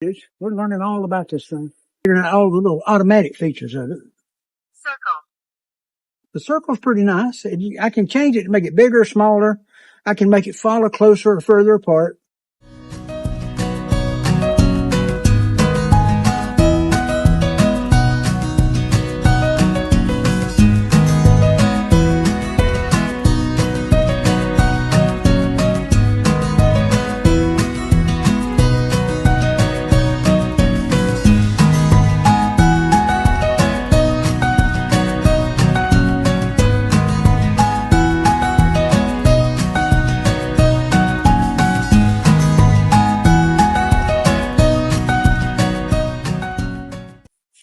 We're learning all about this thing. Figuring out all the little automatic features of it. Circle. The circle's pretty nice. I can change it to make it bigger or smaller. I can make it follow closer or further apart.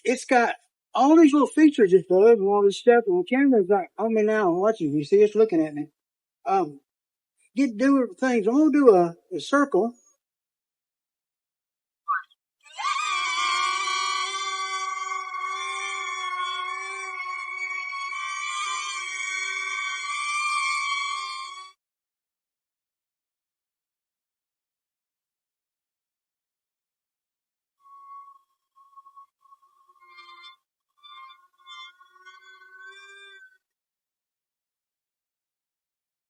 It's got all these little features it does and all this stuff, and the camera's like on me now and watching. You see it's looking at me. Do things. I'm gonna do a circle.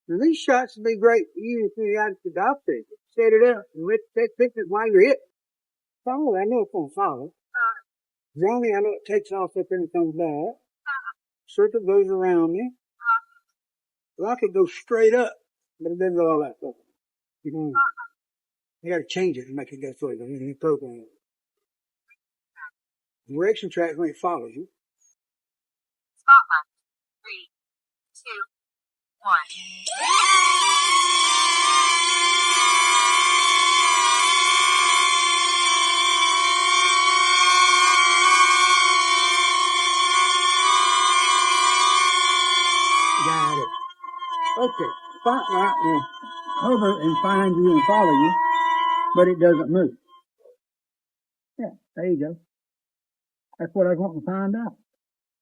Now, these shots would be great for you if you had the doctor. Set it up and take pictures while you're hit. Follow, I know it's gonna follow. Zoning, I know it takes off up and comes back. Circle goes around me. Well, I could go straight up, but it doesn't go all that far. You gotta change it and make it go further. You need to program it. Direction track when it follows you. Spotlight. 3, 2, 1. Got it. Okay. Spotlight will hover and find you and follow you, but it doesn't move. Yeah, there you go. That's what I want to find out.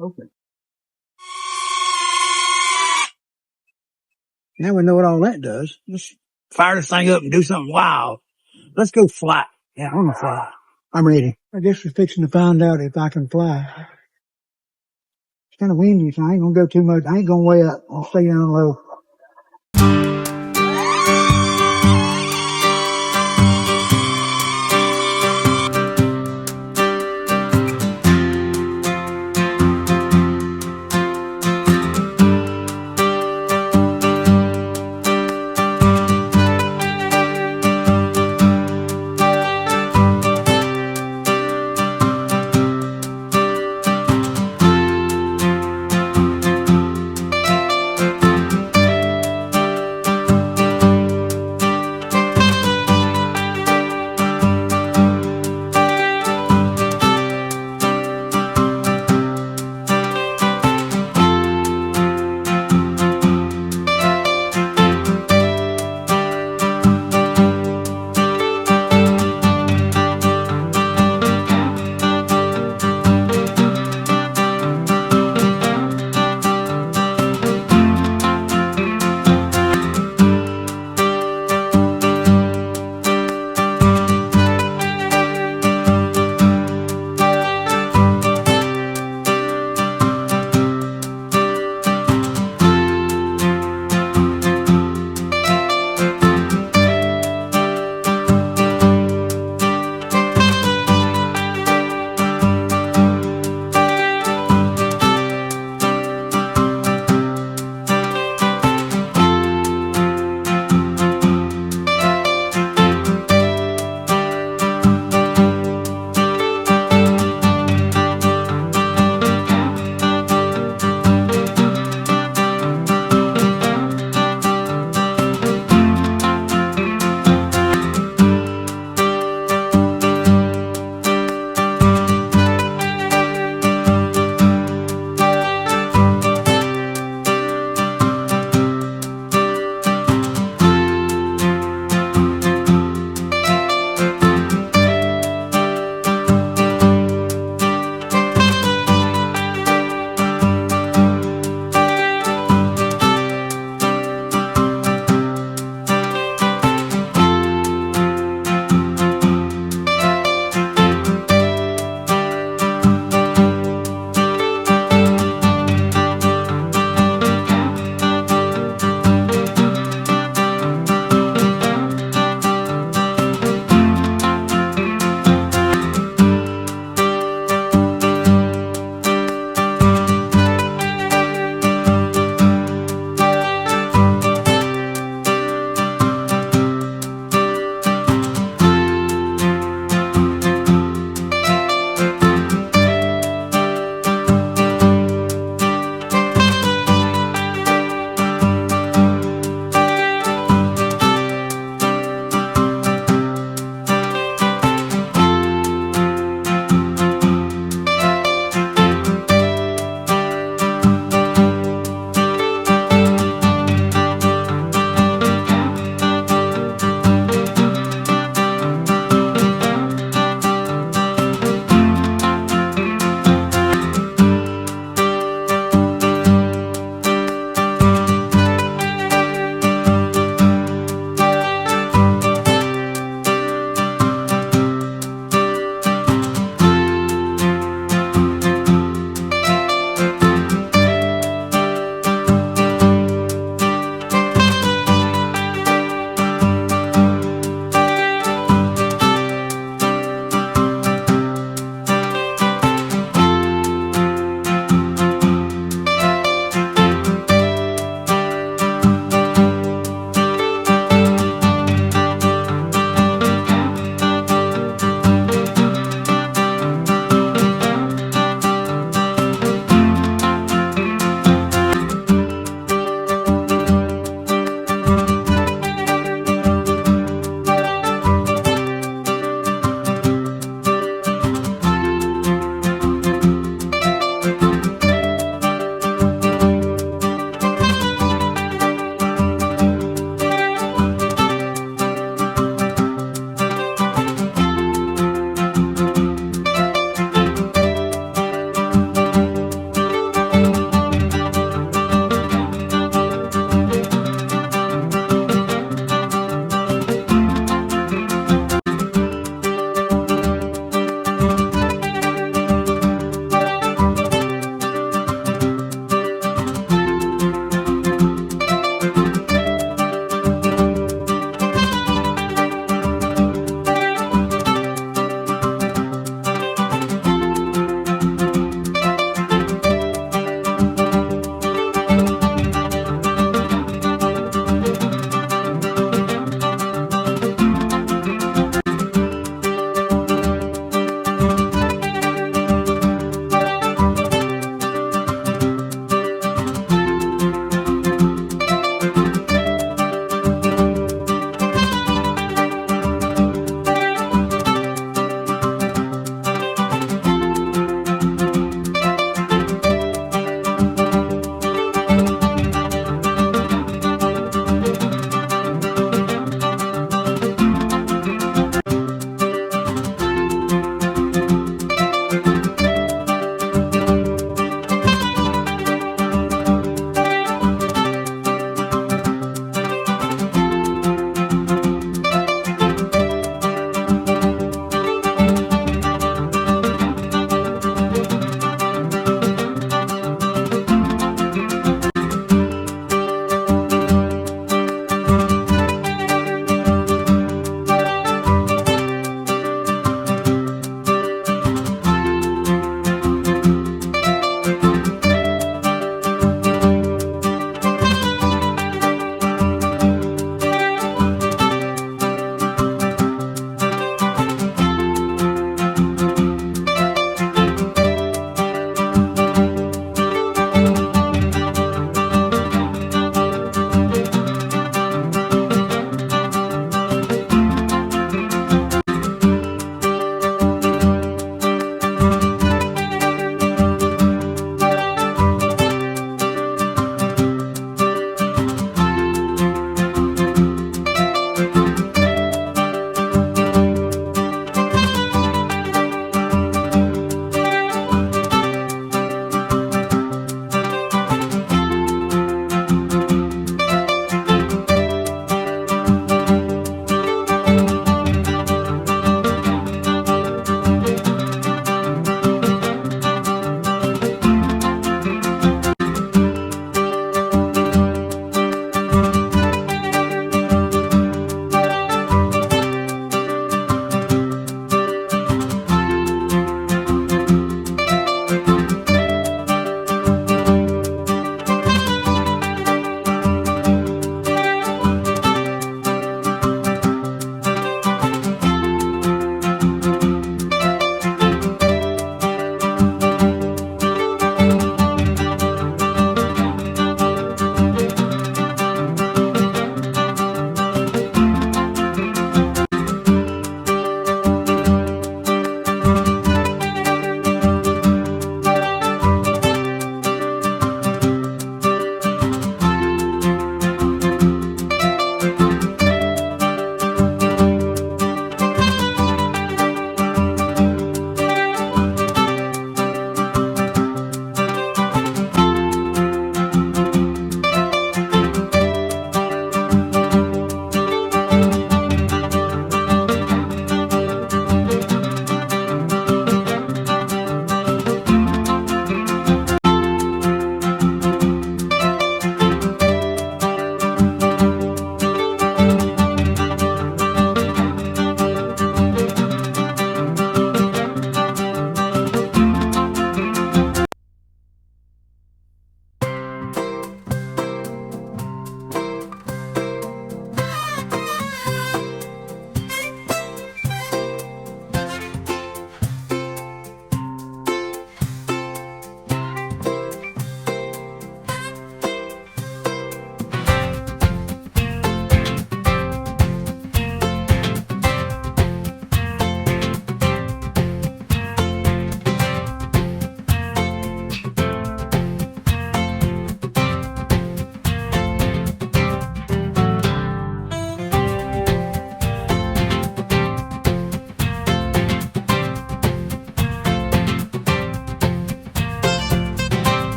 Okay. Now we know what all that does. Just fire this thing up and do something wild. Let's go fly. Yeah, I want to fly. I'm ready. I guess we're fixing to find out if I can fly. It's kind of windy, so I ain't gonna go too much. I ain't going way up. I'll stay down low.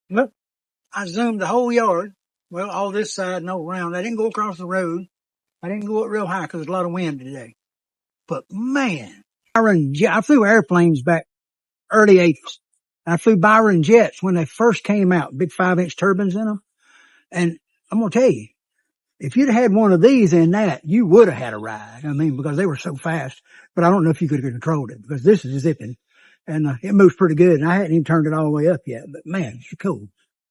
Look, I zoomed the whole yard. Well, all this side and all around. I didn't go across the road. I didn't go up real high because there's a lot of wind today. But man, I flew airplanes back early 80s. I flew Byron jets when they first came out, big 5-inch turbines in them. And I'm going to tell you, if you'd had one of these in that, you would have had a ride. I mean, because they were so fast, but I don't know if you could have controlled it because this is zipping and it moves pretty good. And I hadn't even turned it all the way up yet, but man, it's cool.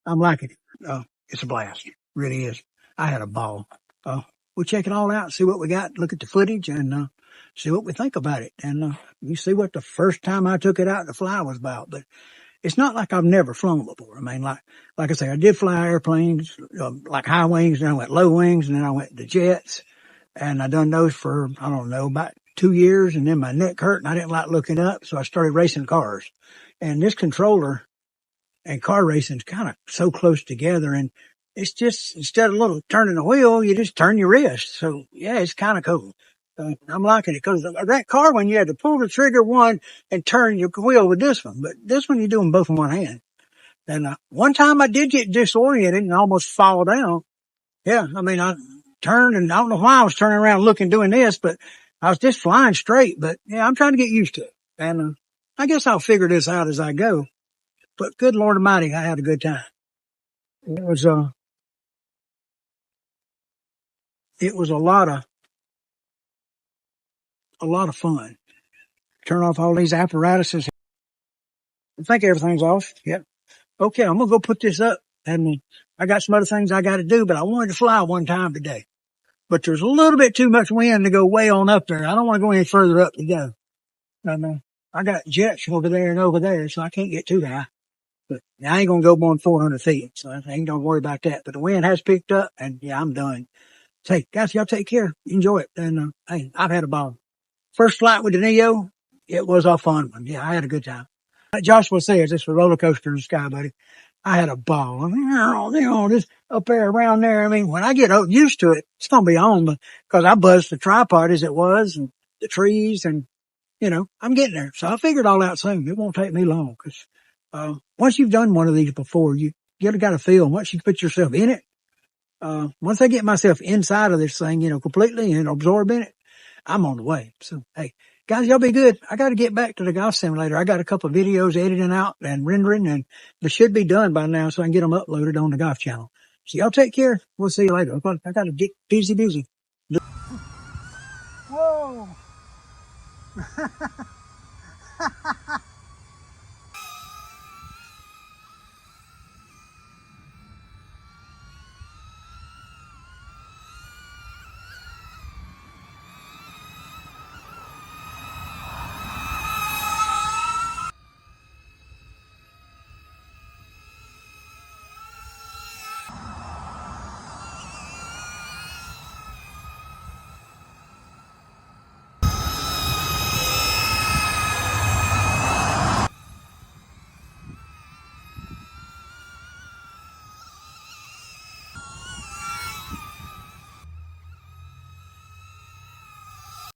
I'm liking it. It's a blast. It really is. I had a ball. We'll check it all out, see what we got, look at the footage and, see what we think about it. And, you see what the first time I took it out to fly was about, but it's not like I've never flown before. I mean, like I say, I did fly airplanes, like high wings, and I went low wings, and then I went to jets, and I done those for, I don't know, about 2 years, and then my neck hurt, and I didn't like looking up, so I started racing cars. And this controller and car racing is kind of so close together, and it's just, instead of little turning the wheel, you just turn your wrist. So, yeah, it's kind of cool. I'm liking it because that car one, you had to pull the trigger one and turn your wheel with this one. But this one, you do them both in one hand. And one time I did get disoriented and almost fall down. Yeah, I mean, I turned and I don't know why I was turning around looking, doing this, but I was just flying straight. But yeah, I'm trying to get used to it. And I guess I'll figure this out as I go. But good Lord Almighty, I had a good time. It was a lot of fun. Turn off all these apparatuses. I think everything's off. Yep. Okay, I'm gonna go put this up, and I got some other things I got to do, but I wanted to fly one time today. But there's a little bit too much wind to go way on up there. I don't want to go any further up to go. And, I got jets over there and over there, so I can't get too high. But I ain't gonna go more than 400 feet, so I ain't gonna worry about that. But the wind has picked up, and yeah, I'm done. Hey, guys, y'all take care. Enjoy it. And, hey, I've had a ball. First flight with the Neo, it was a fun one. Yeah, I had a good time. Like Joshua says, it's a roller coaster in the sky, buddy. I had a ball. I mean, just up there around there. I mean, when I get used to it, it's going to be on because I buzzed the tripod as it was and the trees and, I'm getting there. So I figured all out soon. It won't take me long because, once you've done one of these before, you got a feel. Once you put yourself in it, once I get myself inside of this thing, completely and absorb in it, I'm on the way. So, hey, guys, y'all be good. I got to get back to the golf simulator. I got a couple of videos editing out and rendering, and they should be done by now so I can get them uploaded on the golf channel. So y'all take care. We'll see you later. I got to get busy. Whoa.